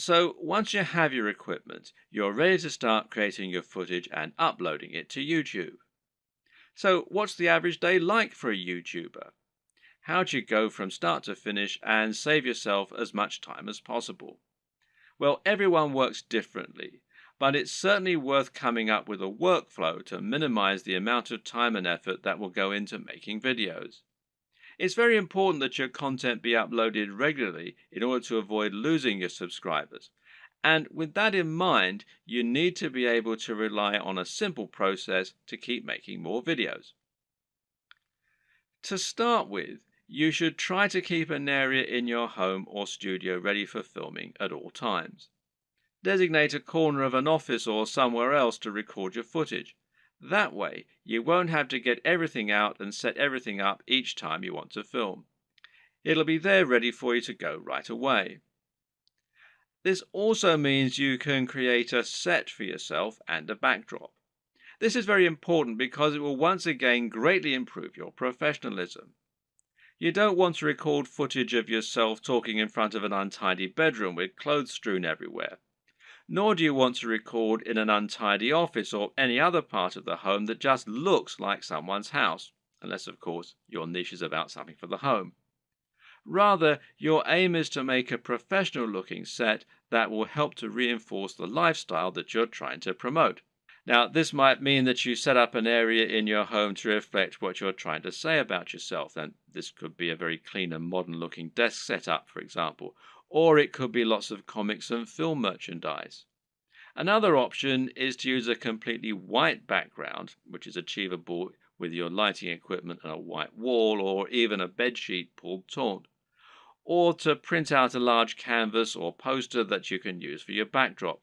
So once you have your equipment, you're ready to start creating your footage and uploading it to YouTube. So what's the average day like for a YouTuber? How do you go from start to finish and save yourself as much time as possible? Well, everyone works differently, but it's certainly worth coming up with a workflow to minimize the amount of time and effort that will go into making videos. It's very important that your content be uploaded regularly in order to avoid losing your subscribers. And with that in mind, you need to be able to rely on a simple process to keep making more videos. To start with, you should try to keep an area in your home or studio ready for filming at all times. Designate a corner of an office or somewhere else to record your footage. That way, you won't have to get everything out and set everything up each time you want to film. It'll be there ready for you to go right away. This also means you can create a set for yourself and a backdrop. This is very important because it will once again greatly improve your professionalism. You don't want to record footage of yourself talking in front of an untidy bedroom with clothes strewn everywhere. Nor do you want to record in an untidy office or any other part of the home that just looks like someone's house, unless, of course, your niche is about something for the home. Rather, your aim is to make a professional looking set that will help to reinforce the lifestyle that you're trying to promote. Now, this might mean that you set up an area in your home to reflect what you're trying to say about yourself, and this could be a very clean and modern looking desk setup, for example, or it could be lots of comics and film merchandise. Another option is to use a completely white background, which is achievable with your lighting equipment and a white wall or even a bedsheet pulled taut, or to print out a large canvas or poster that you can use for your backdrop.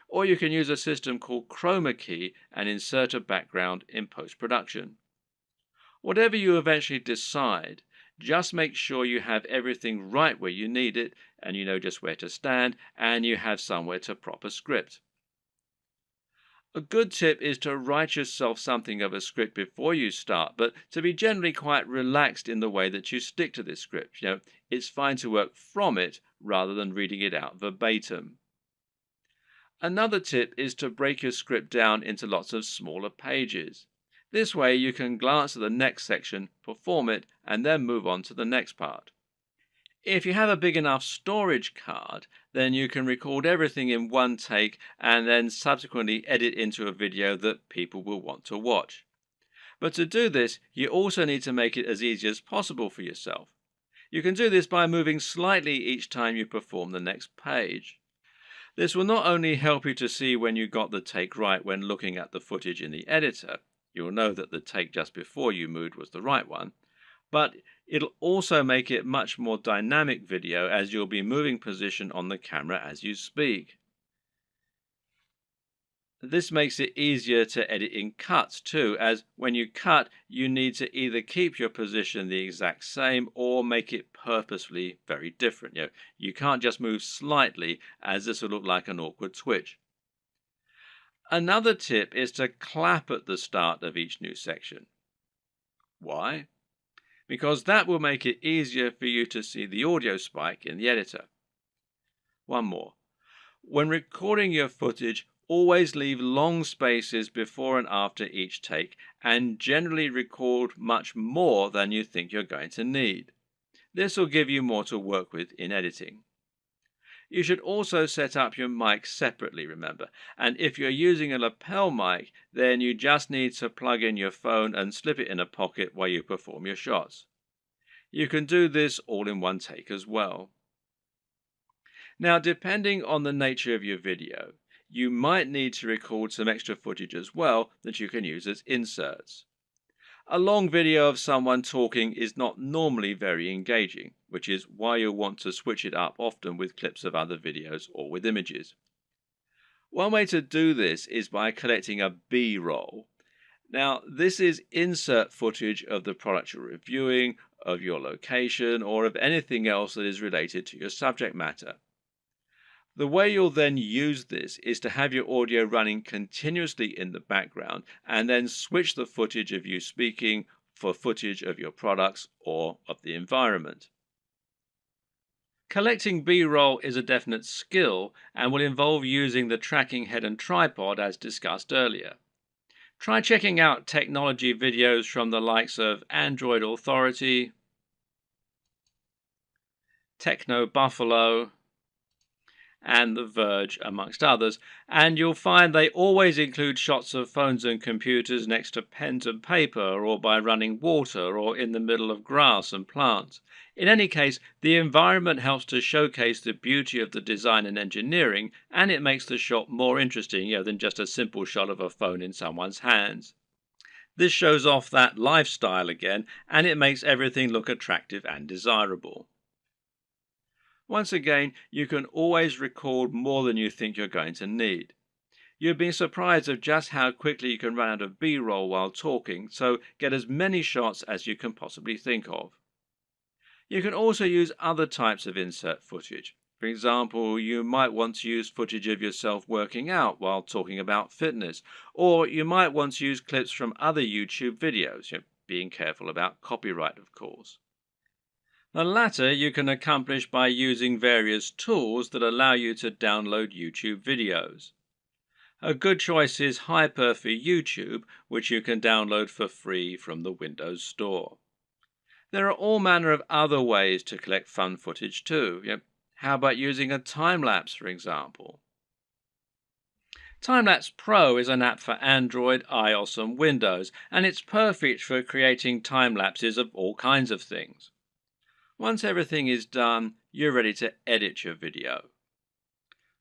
Or you can use a system called Chroma Key and insert a background in post-production. Whatever you eventually decide, just make sure you have everything right where you need it, and you know just where to stand, and you have somewhere to prop a script. A good tip is to write yourself something of a script before you start, but to be generally quite relaxed in the way that you stick to this script. It's fine to work from it rather than reading it out verbatim. Another tip is to break your script down into lots of smaller pages. This way you can glance at the next section, perform it, and then move on to the next part. If you have a big enough storage card, then you can record everything in one take and then subsequently edit into a video that people will want to watch. But to do this, you also need to make it as easy as possible for yourself. You can do this by moving slightly each time you perform the next page. This will not only help you to see when you got the take right when looking at the footage in the editor, you'll know that the take just before you moved was the right one, but it'll also make it much more dynamic video as you'll be moving position on the camera as you speak. This makes it easier to edit in cuts too, as when you cut, you need to either keep your position the exact same or make it purposefully very different. You can't just move slightly, as this will look like an awkward twitch. Another tip is to clap at the start of each new section. Why? Because that will make it easier for you to see the audio spike in the editor. One more. When recording your footage, always leave long spaces before and after each take, and generally record much more than you think you're going to need. This will give you more to work with in editing. You should also set up your mic separately, remember, and if you're using a lapel mic, then you just need to plug in your phone and slip it in a pocket while you perform your shots. You can do this all in one take as well. Now, depending on the nature of your video, you might need to record some extra footage as well that you can use as inserts. A long video of someone talking is not normally very engaging, which is why you'll want to switch it up often with clips of other videos or with images. One way to do this is by collecting a B-roll. Now, this is insert footage of the product you're reviewing, of your location, or of anything else that is related to your subject matter. The way you'll then use this is to have your audio running continuously in the background and then switch the footage of you speaking for footage of your products or of the environment. Collecting B-roll is a definite skill and will involve using the tracking head and tripod as discussed earlier. Try checking out technology videos from the likes of Android Authority, Techno Buffalo, and The Verge, amongst others, and you'll find they always include shots of phones and computers next to pens and paper, or by running water, or in the middle of grass and plants. In any case, the environment helps to showcase the beauty of the design and engineering, and it makes the shot more interesting, than just a simple shot of a phone in someone's hands. This shows off that lifestyle again, and it makes everything look attractive and desirable. Once again, you can always record more than you think you're going to need. You'll be surprised of just how quickly you can run out of B-roll while talking, so get as many shots as you can possibly think of. You can also use other types of insert footage. For example, you might want to use footage of yourself working out while talking about fitness, or you might want to use clips from other YouTube videos, being careful about copyright, of course. The latter you can accomplish by using various tools that allow you to download YouTube videos. A good choice is Hyper for YouTube, which you can download for free from the Windows Store. There are all manner of other ways to collect fun footage too. How about using a time-lapse, for example? Timelapse Pro is an app for Android, iOS and Windows, and it's perfect for creating time lapses of all kinds of things. Once everything is done, you're ready to edit your video.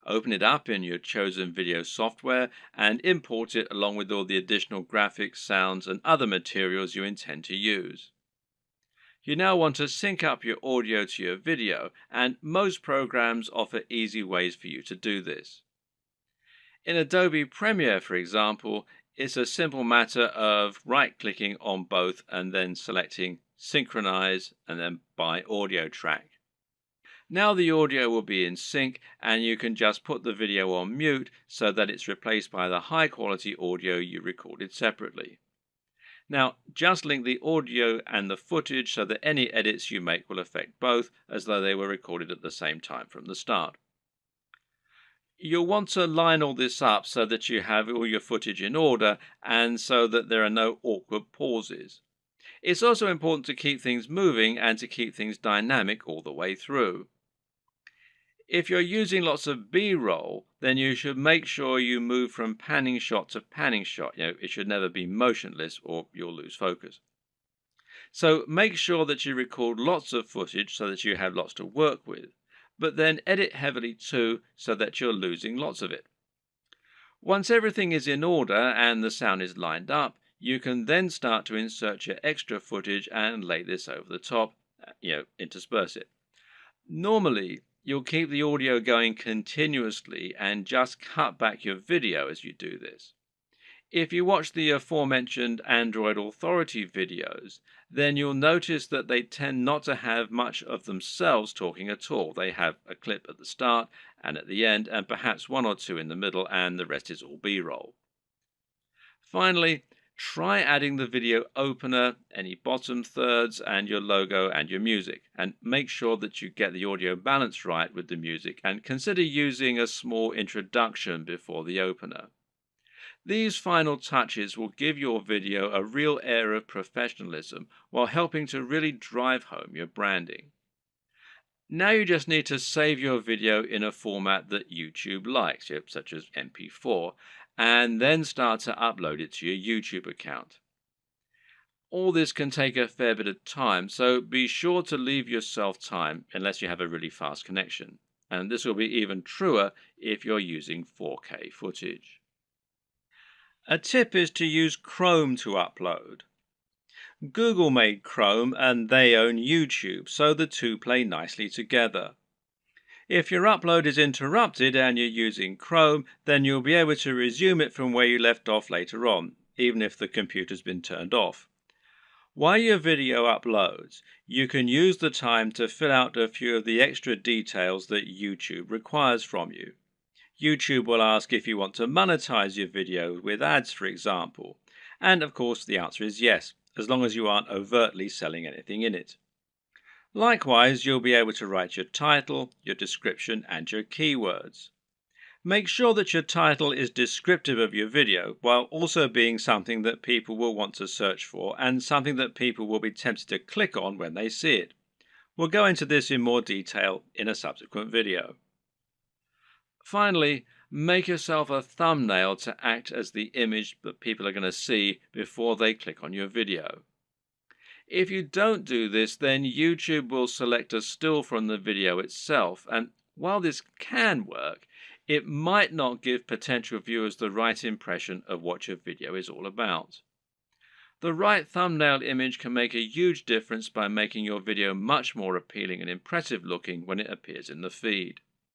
Open it up in your chosen video software and import it along with all the additional graphics, sounds and other materials you intend to use. You now want to sync up your audio to your video, and most programs offer easy ways for you to do this. In Adobe Premiere, for example, it's a simple matter of right-clicking on both and then selecting Synchronize and then by audio track. Now the audio will be in sync, and you can just put the video on mute so that it's replaced by the high-quality audio you recorded separately. Now, just link the audio and the footage so that any edits you make will affect both, as though they were recorded at the same time from the start. You'll want to line all this up so that you have all your footage in order and so that there are no awkward pauses. It's also important to keep things moving and to keep things dynamic all the way through. If you're using lots of B-roll, then you should make sure you move from panning shot to panning shot. It should never be motionless or you'll lose focus. So make sure that you record lots of footage so that you have lots to work with, but then edit heavily too so that you're losing lots of it. Once everything is in order and the sound is lined up, you can then start to insert your extra footage and lay this over the top, intersperse it. Normally, you'll keep the audio going continuously and just cut back your video as you do this. If you watch the aforementioned Android Authority videos, then you'll notice that they tend not to have much of themselves talking at all. They have a clip at the start and at the end, and perhaps one or two in the middle, and the rest is all B-roll. Finally, try adding the video opener, any bottom thirds, and your logo and your music, and make sure that you get the audio balance right with the music, and consider using a small introduction before the opener. These final touches will give your video a real air of professionalism while helping to really drive home your branding. Now you just need to save your video in a format that YouTube likes, such as MP4, and then start to upload it to your YouTube account. All this can take a fair bit of time, so be sure to leave yourself time unless you have a really fast connection. And this will be even truer if you're using 4K footage. A tip is to use Chrome to upload. Google made Chrome and they own YouTube, so the two play nicely together. If your upload is interrupted and you're using Chrome, then you'll be able to resume it from where you left off later on, even if the computer's been turned off. While your video uploads, you can use the time to fill out a few of the extra details that YouTube requires from you. YouTube will ask if you want to monetize your video with ads, for example. And of course the answer is yes, as long as you aren't overtly selling anything in it. Likewise, you'll be able to write your title, your description, and your keywords. Make sure that your title is descriptive of your video while also being something that people will want to search for and something that people will be tempted to click on when they see it. We'll go into this in more detail in a subsequent video. Finally, make yourself a thumbnail to act as the image that people are going to see before they click on your video. If you don't do this, then YouTube will select a still from the video itself, and while this can work, it might not give potential viewers the right impression of what your video is all about. The right thumbnail image can make a huge difference by making your video much more appealing and impressive looking when it appears in the feed.